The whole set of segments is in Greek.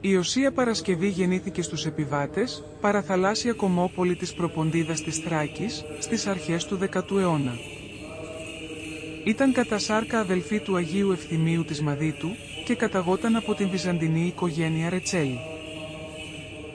Η Οσία Παρασκευή γεννήθηκε στους επιβάτες, παραθαλάσσια κομμόπολη της Προποντίδας της Θράκης, στις αρχές του 10ου αιώνα. Ήταν κατά σάρκα αδελφή του Αγίου Ευθυμίου της Μαδίτου και καταγόταν από την βυζαντινή οικογένεια Ρετσέλη.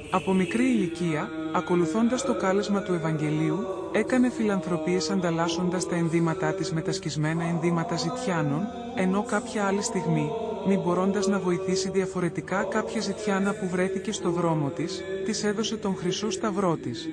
Από μικρή ηλικία, ακολουθώντας το κάλεσμα του Ευαγγελίου, έκανε φιλανθρωπίες ανταλλάσσοντας τα ενδύματά της με τα σκισμένα ενδύματα ζητιάνων, ενώ κάποια άλλη στιγμή, μη μπορώντας να βοηθήσει διαφορετικά κάποια ζητιάνα που βρέθηκε στο δρόμο της έδωσε τον χρυσό σταυρό της.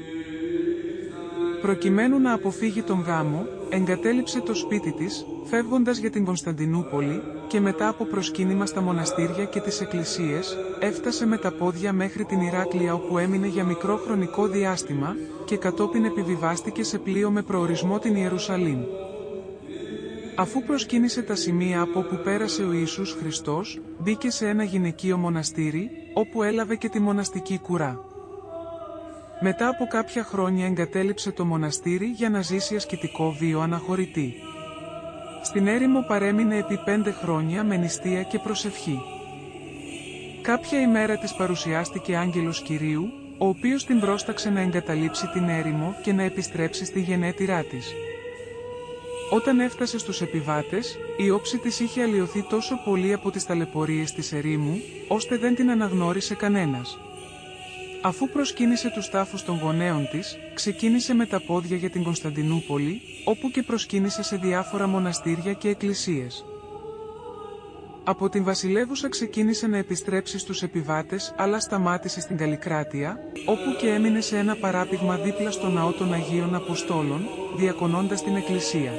Προκειμένου να αποφύγει τον γάμο, εγκατέλειψε το σπίτι της, φεύγοντας για την Κωνσταντινούπολη, και μετά από προσκύνημα στα μοναστήρια και τις εκκλησίες, έφτασε με τα πόδια μέχρι την Ηράκλεια όπου έμεινε για μικρό χρονικό διάστημα, και κατόπιν επιβιβάστηκε σε πλοίο με προορισμό την Ιερουσαλήμ. Αφού προσκύνησε τα σημεία από όπου πέρασε ο Ιησούς Χριστός, μπήκε σε ένα γυναικείο μοναστήρι, όπου έλαβε και τη μοναστική κουρά. Μετά από κάποια χρόνια εγκατέλειψε το μοναστήρι για να ζήσει ασκητικό βίο αναχωρητή. Στην έρημο παρέμεινε επί 5 χρόνια με νηστεία και προσευχή. Κάποια ημέρα της παρουσιάστηκε άγγελος Κυρίου, ο οποίος την πρόσταξε να εγκαταλείψει την έρημο και να επιστρέψει στη γενέτειρά της. Όταν έφτασε στους επιβάτες, η όψη της είχε αλλοιωθεί τόσο πολύ από τις ταλαιπωρίες της ερήμου, ώστε δεν την αναγνώρισε κανένας. Αφού προσκύνησε τους τάφους των γονέων της, ξεκίνησε με τα πόδια για την Κωνσταντινούπολη, όπου και προσκύνησε σε διάφορα μοναστήρια και εκκλησίες. Από την βασιλεύουσα ξεκίνησε να επιστρέψει στους επιβάτες, αλλά σταμάτησε στην Καλλικράτεια, όπου και έμεινε σε ένα παράπηγμα δίπλα στο ναό των Αγίων Αποστόλων, διακονώντας την εκκλησία.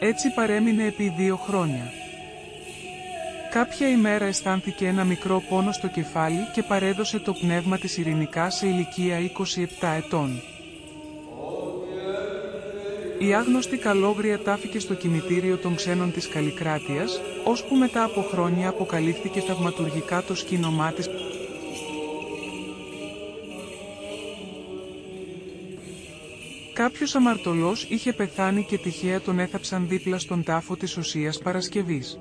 Έτσι παρέμεινε επί 2 χρόνια. Κάποια ημέρα αισθάνθηκε ένα μικρό πόνο στο κεφάλι και παρέδωσε το πνεύμα της ειρηνικά σε ηλικία 27 ετών. Η άγνωστη καλόγρια τάφηκε στο κημητήριο των ξένων της Καλλικράτειας, ώσπου μετά από χρόνια αποκαλύφθηκε θαυματουργικά το σκήνωμά της. Κάποιος αμαρτωλός είχε πεθάνει και τυχαία τον έθαψαν δίπλα στον τάφο της Οσίας Παρασκευής.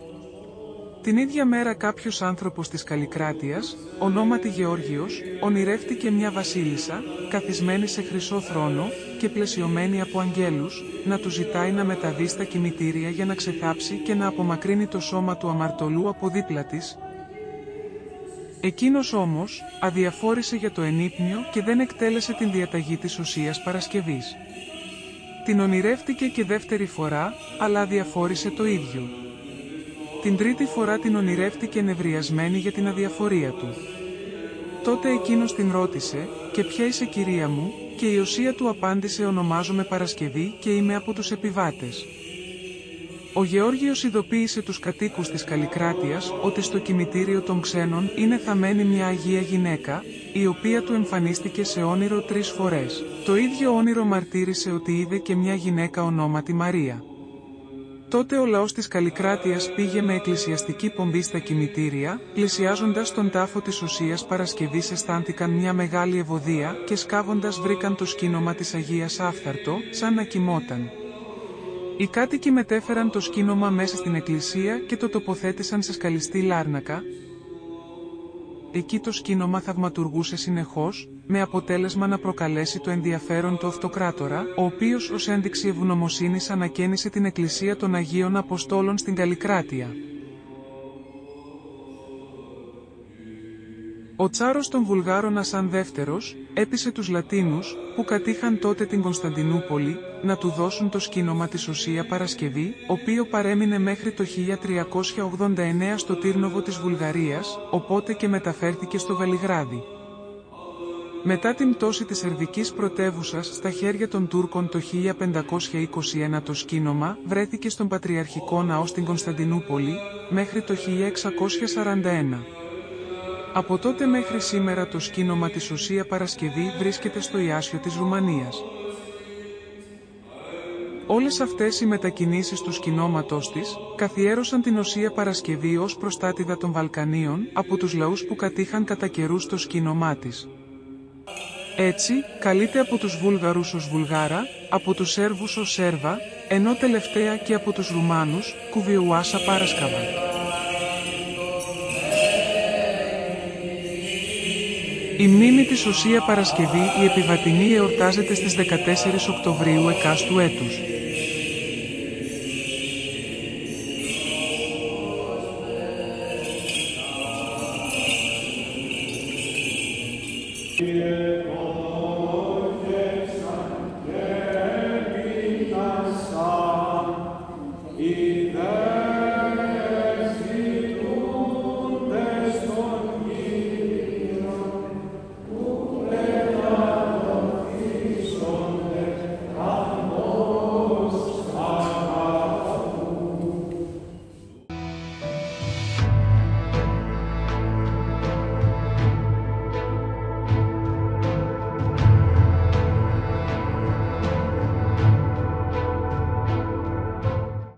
Την ίδια μέρα κάποιος άνθρωπος της Καλλικράτειας, ονόματι Γεώργιος, ονειρεύτηκε μια βασίλισσα, καθισμένη σε χρυσό θρόνο και πλαισιωμένη από αγγέλους, να του ζητάει να μεταβεί στα κημητήρια για να ξεθάψει και να απομακρύνει το σώμα του αμαρτωλού από δίπλα της. Εκείνος όμως, αδιαφόρησε για το ενύπνιο και δεν εκτέλεσε την διαταγή της Οσίας Παρασκευής. Την ονειρεύτηκε και δεύτερη φορά, αλλά αδιαφόρησε το ίδιο. Την τρίτη φορά την ονειρεύτηκε νευριασμένη για την αδιαφορία του. Τότε εκείνος την ρώτησε, «Και ποια είσαι κυρία μου?» Και η Οσία του απάντησε, «Ονομάζομαι Παρασκευή και είμαι από τους επιβάτες». Ο Γεώργιος ειδοποίησε τους κατοίκους της Καλλικράτειας ότι στο κημητήριο των ξένων είναι θαμένη μια Αγία γυναίκα, η οποία του εμφανίστηκε σε όνειρο 3 φορές. Το ίδιο όνειρο μαρτύρησε ότι είδε και μια γυναίκα ονόματι Μαρία. Τότε ο λαός της Καλλικράτειας πήγε με εκκλησιαστική πομπή στα κημητήρια, πλησιάζοντας τον τάφο της Οσίας Παρασκευής αισθάνθηκαν μια μεγάλη ευωδία και σκάβοντας βρήκαν το σκήνωμα της Αγίας άφθαρτο, σαν να κοιμόταν. Οι κάτοικοι μετέφεραν το σκήνωμα μέσα στην εκκλησία και το τοποθέτησαν σε σκαλιστή λάρνακα. Εκεί το σκήνωμα θαυματουργούσε συνεχώς, με αποτέλεσμα να προκαλέσει το ενδιαφέρον του αυτοκράτορα, ο οποίος ως ένδειξη ευγνωμοσύνης ανακαίνισε την εκκλησία των Αγίων Αποστόλων στην Καλλικράτεια. Ο Τσάρος των Βουλγάρων Ασάν Δεύτερος, έπεισε τους Λατίνους, που κατήχαν τότε την Κωνσταντινούπολη, να του δώσουν το σκήνωμα της Οσία Παρασκευή, οποίο παρέμεινε μέχρι το 1389 στο Τύρνοβο της Βουλγαρίας, οπότε και μεταφέρθηκε στο Βελιγράδι. Μετά την πτώση της σερβικής πρωτεύουσας στα χέρια των Τούρκων το 1521 το σκήνωμα βρέθηκε στον Πατριαρχικό Ναό στην Κωνσταντινούπολη, μέχρι το 1641. Από τότε μέχρι σήμερα το σκήνωμα της Οσία Παρασκευή βρίσκεται στο Ιάσιο της Ρουμανίας. Όλες αυτές οι μετακινήσεις του σκηνώματος της, καθιέρωσαν την Οσία Παρασκευή ως προστάτηδα των Βαλκανίων, από τους λαούς που κατήχαν κατά καιρούς το σκήνωμά της. Έτσι, καλείται από τους Βούλγαρους ως Βουλγάρα, από τους Σέρβους ως Σέρβα, ενώ τελευταία και από τους Ρουμάνους, Κουβιουάσα Πάρασκαβα. Η μνήμη της Οσία Παρασκευή η Επιβατινή εορτάζεται στις 14 Οκτωβρίου εκάστου έτους. Yeah.